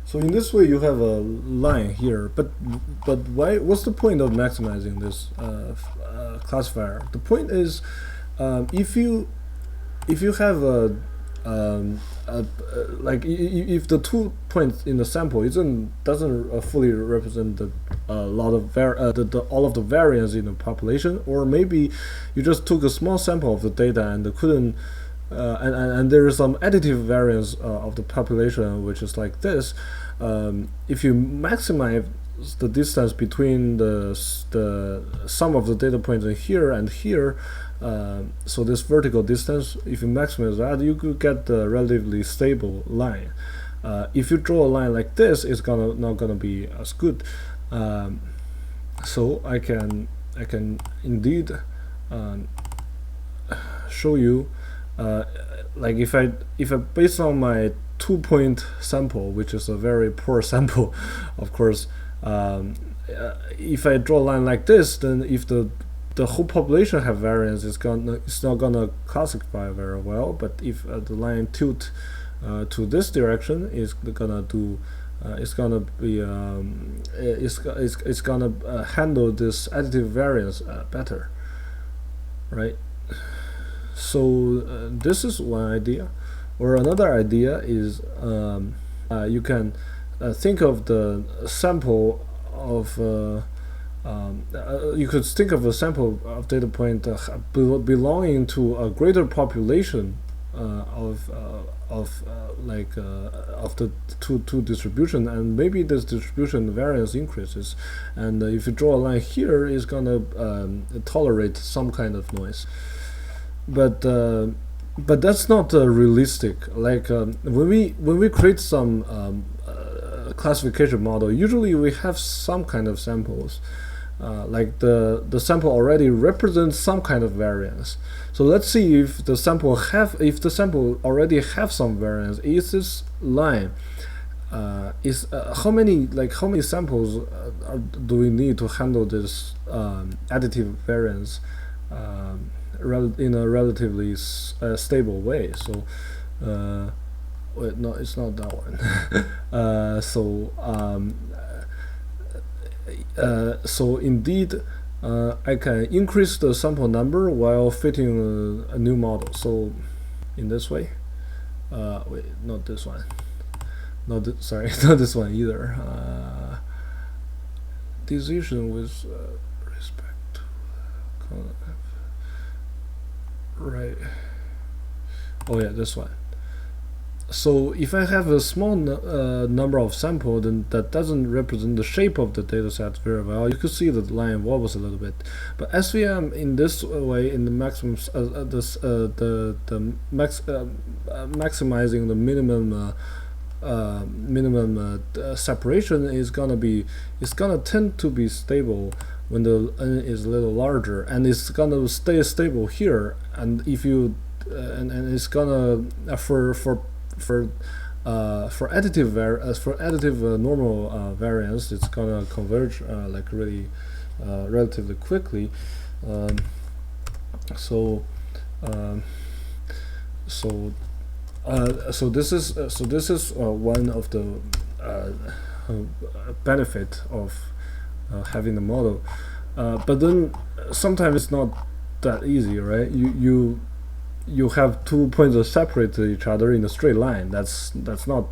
So in this way, you have a line here, but why? What's the point of maximizing this classifier? The point is, if you have like if the 2 points in the sample doesn't fully represent the lot of all of the variance in the population, or maybe you just took a small sample of the data and couldn't and there is some additive variance of the population, which is like this. If you maximize the distance between the sum of the data points in here and here, so this vertical distance, if you maximize that, you could get a relatively stable line. If you draw a line like this, it's not gonna be as good. So I can indeed show you, like if I based on my 2-point sample, which is a very poor sample, of course, if I draw a line like this, then if the whole population have variance, it's not gonna classify very well. But if the line tilt to this direction, it's gonna do. It's gonna be. It's gonna handle this additive variance better, right? So this is one idea, or another idea is you can think of the sample of. You could think of a sample of data point belonging to a greater population of the two distribution, and maybe this distribution variance increases, and if you draw a line here, it's gonna tolerate some kind of noise. But that's not realistic. Like when we create some classification model, usually we have some kind of samples. Like the sample already represents some kind of variance. So let's see if the sample already have some variance. Is this line how many samples do we need to handle this additive variance in a relatively stable way? So wait, no, it's not that one. So indeed, I can increase the sample number while fitting a new model. So in this way, wait, not this one. Sorry, not this one either. Decision with respect to right. Oh yeah, this one. So if I have a small number of samples, then that doesn't represent the shape of the data set very well. You could see that the line wobbles a little bit. But SVM in this way, in the maximum, maximizing the minimum separation is gonna tend to be stable when the n is a little larger, and it's gonna stay stable here. And if you and it's gonna for additive normal variance, it's gonna converge like really relatively quickly. So this is one of the benefit of having the model, but then sometimes it's not that easy, right? You have 2 points that separate each other in a straight line. It's not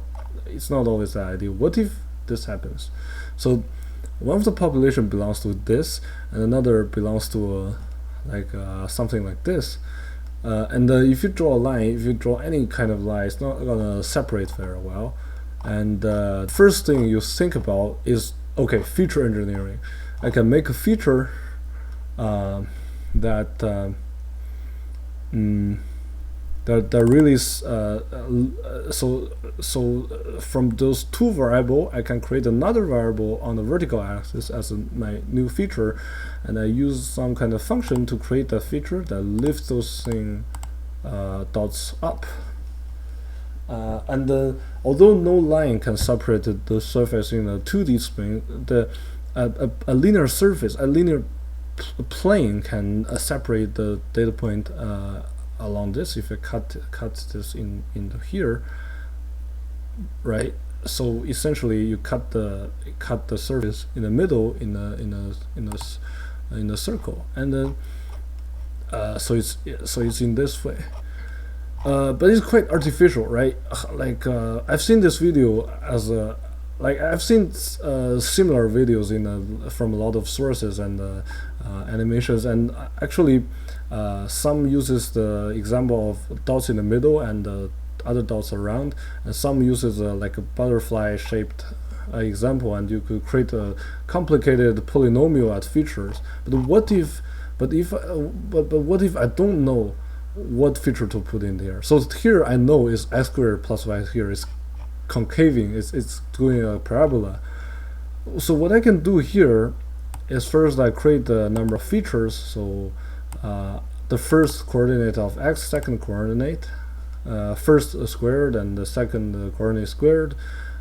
always the ideal. What if this happens? So one of the population belongs to this, and another belongs to something like this. And if you draw a line, if you draw any kind of line, it's not gonna separate very well. And the first thing you think about is, okay, feature engineering. I can make a feature that really so from those two variables, I can create another variable on the vertical axis as my new feature, and I use some kind of function to create a feature that lifts those dots up. And although no line can separate the surface in a 2D spin, a linear surface, a linear plane can separate the data point along this. If I cut this into here, right? so essentially you cut the surface in the middle in a circle, and then so it's in this way. But it's quite artificial, right? Like I've seen this video as a I've seen similar videos from a lot of sources and animations, and actually some uses the example of dots in the middle and other dots around, and some uses like a butterfly shaped example, and you could create a complicated polynomial at features. But what if but what if I don't know what feature to put in there? So here I know is x squared plus y here is concaving, it's doing a parabola. So what I can do here is first I create the number of features. So the first coordinate of x, second coordinate, first squared and the second coordinate squared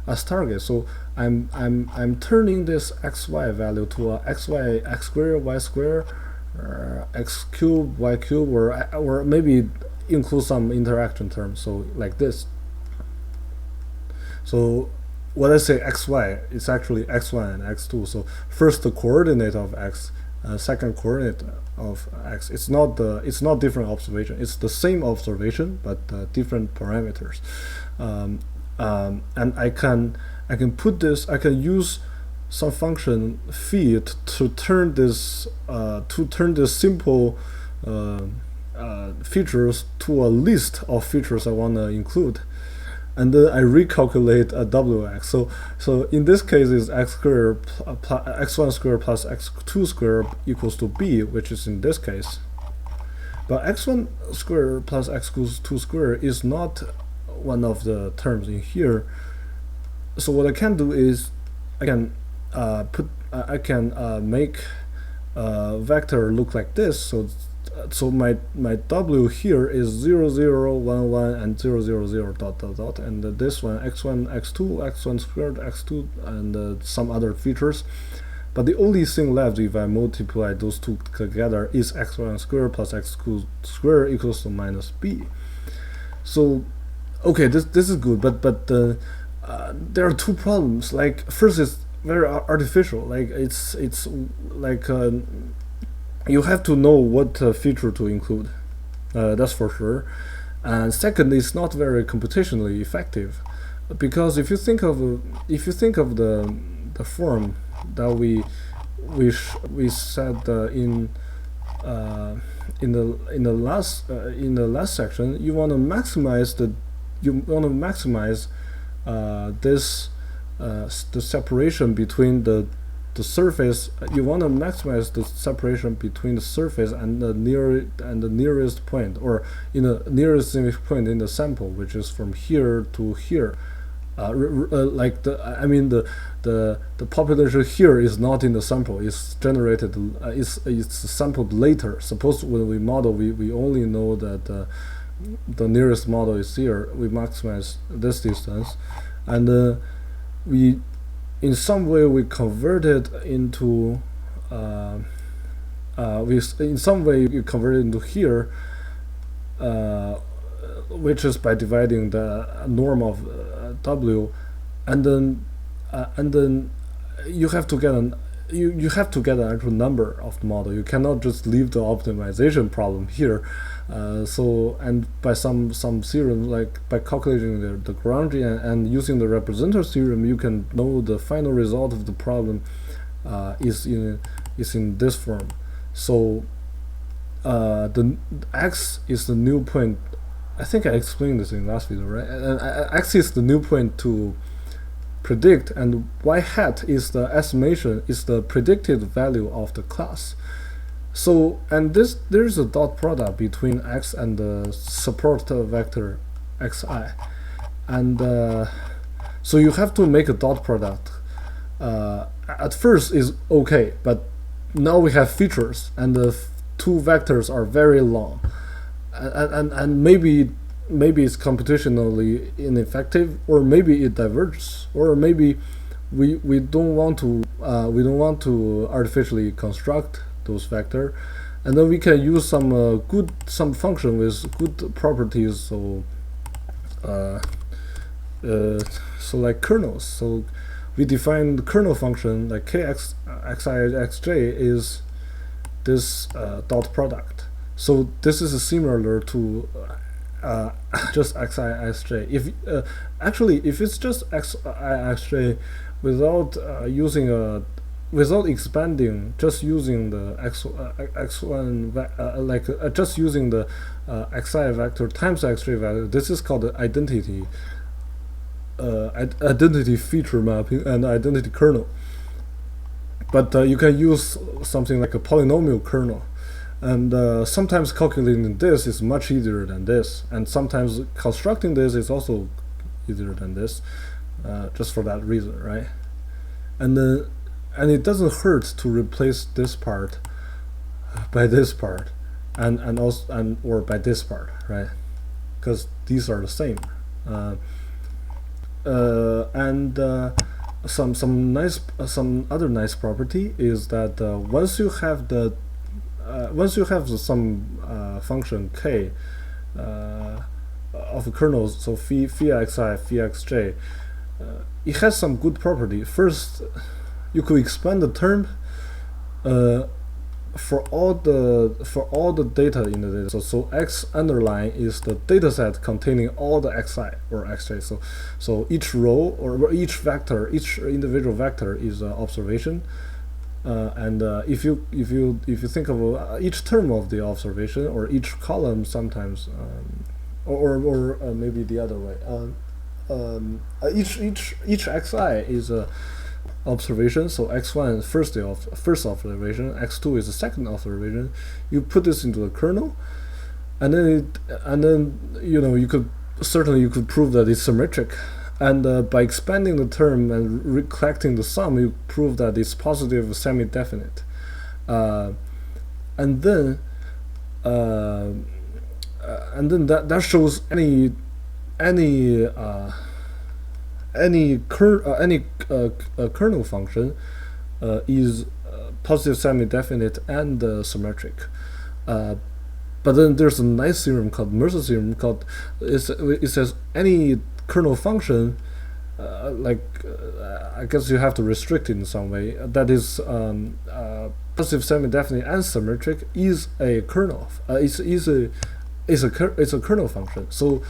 as target. So I'm turning this xy value to a xy x squared y squared x cubed y cubed, or maybe include some interaction terms, so like this. So when I say xy, it's actually x1 and x2. So first the coordinate of x, second coordinate of x. It's not different observation. It's the same observation but different parameters. And I can put this. I can use some function phi to turn this simple features to a list of features I want to include, and then I recalculate a wx. So in this case is x squared x1 squared plus x2 squared equals to b, which is in this case. But x1 squared plus x2 squared is not one of the terms in here. So what I can do is I can make a vector look like this. So my w here is 0 0 1 1 and 0 0 0 dot dot dot, and this one x1 x2 x1 squared x2 and some other features. But the only thing left if I multiply those two together is x1 squared plus x2 squared equals to minus b. So okay, this is good, but there are two problems. Like first, it's very artificial. Like it's like you have to know what feature to include. That's for sure. And second, it's not very computationally effective, because if you think of the form that we said in the last section, you want to maximize the separation between the surface. You want to maximize the separation between the surface and the nearest point, or in the nearest point in the sample, which is from here to here. Like the population here is not in the sample. It's generated. It's sampled later. Suppose when we model, we only know that the nearest model is here. We maximize this distance, and we in some way we convert it into here, which is by dividing the norm of w, and then you have to get you have to get an actual number of the model. You cannot just leave the optimization problem here. So, and by some theorem, like by calculating the Lagrange and using the representative theorem, you can know the final result of the problem is in this form. So the x is the new point. I think I explained this in last video, right? And x is the new point to predict, and y hat is the estimation, is the predicted value of the class. So, and there's a dot product between x and the support vector xi, and so you have to make a dot product. At first is okay, but now we have features, and the two vectors are very long, and maybe it's computationally ineffective, or maybe it diverges, or maybe we don't want to artificially construct those vector, and then we can use some function with good properties. So so like kernels. So we define the kernel function like kx xi is this dot product. So this is similar to just xi xj. If actually if it's just xi xj without using a without expanding, just using the x1 just using the xi vector times xj vector, this is called the identity identity feature mapping and identity kernel. But you can use something like a polynomial kernel, and sometimes calculating this is much easier than this, and sometimes constructing this is also easier than this, just for that reason, right? And it doesn't hurt to replace this part by this part, and also or by this part, right? Because these are the same. Some other nice property is that once you have some function k of a kernel, so phi xi phi xj, it has some good property. First, you could expand the term for all the data in the data. So x underline is the data set containing all the xi or xj. So each row or each vector, each individual vector is an observation. And if you think of each term of the observation or each column, sometimes or maybe the other way, each xi is a observation. So x1 is first observation, x2 is the second observation. You put this into the kernel, and then you could prove that it's symmetric. And by expanding the term and collecting the sum, you prove that it's positive semi-definite. And then that shows any kernel function is positive semi-definite and symmetric. But then there's a nice theorem called Mercer's theorem. It says any kernel function, I guess you have to restrict it in some way, that is positive semi-definite and symmetric, is a kernel. It's a kernel function. So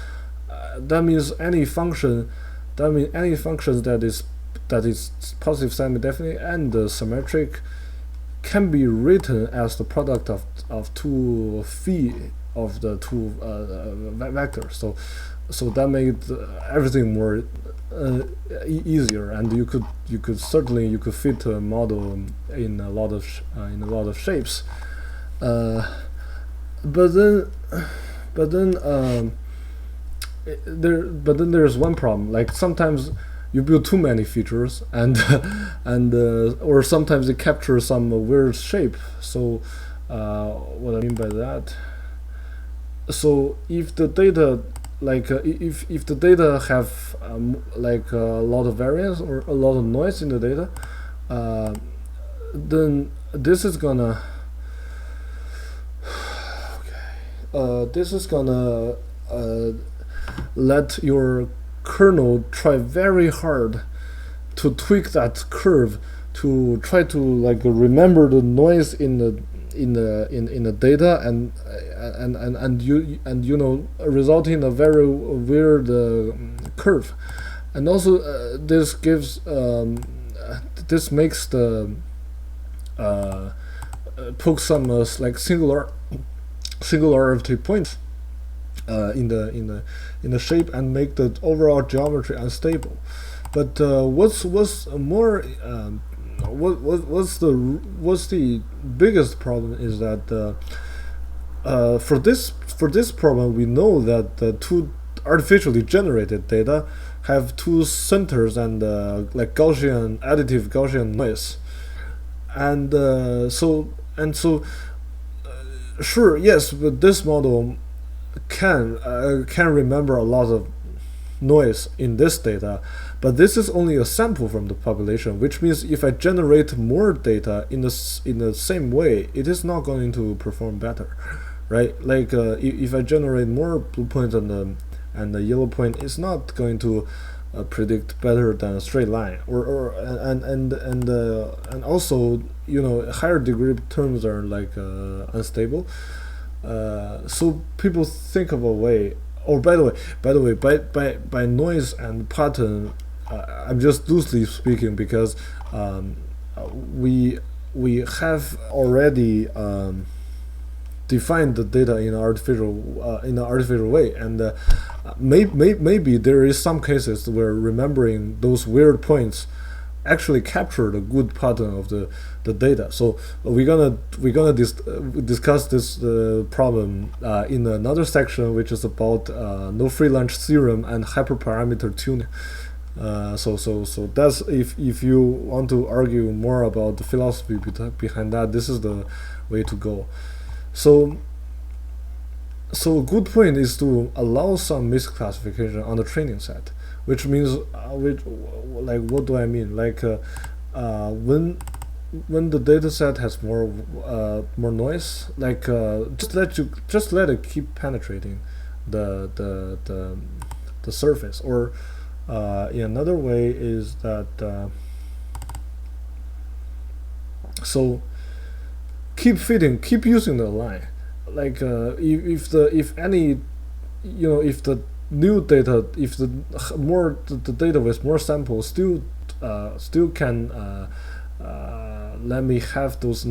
that means any function that is positive semi-definite and symmetric can be written as the product of two phi of the two vectors. So that made everything more easier, and you could fit a model in a lot of shapes. But then there's one problem. Like sometimes you build too many features, and or sometimes it captures some weird shape. So what I mean by that? So if the data if the data have a lot of variance or a lot of noise in the data, then this is gonna let your kernel try very hard to tweak that curve to try to remember the noise in the data and result in a very weird curve. And also this gives this makes the poke some singularity points in the shape and make the overall geometry unstable. But what's the biggest problem is that for this problem we know that the two artificially generated data have two centers and additive Gaussian noise, and so sure, yes, but this model can remember a lot of noise in this data, but this is only a sample from the population, which means if I generate more data in the same way, it is not going to perform better, right? If I generate more blue points and the yellow point, it's not going to predict better than a straight line, or and also, higher degree terms are like unstable. So people think of a way. Oh, by the way, by noise and pattern, I'm just loosely speaking because we have already define the data in an artificial way, and maybe there is some cases where remembering those weird points actually capture the good pattern of the data. So we're gonna discuss this problem in another section, which is about no free lunch theorem and hyperparameter tuning. So that's, if you want to argue more about the philosophy behind that, this is the way to go. So a good point is to allow some misclassification on the training set, which means like, what do I mean? Like when the data set has more noise, like just let it keep penetrating the surface. Or in another way is that so keep using the line. Like if any, if the new data, if the data with more samples still can let me have those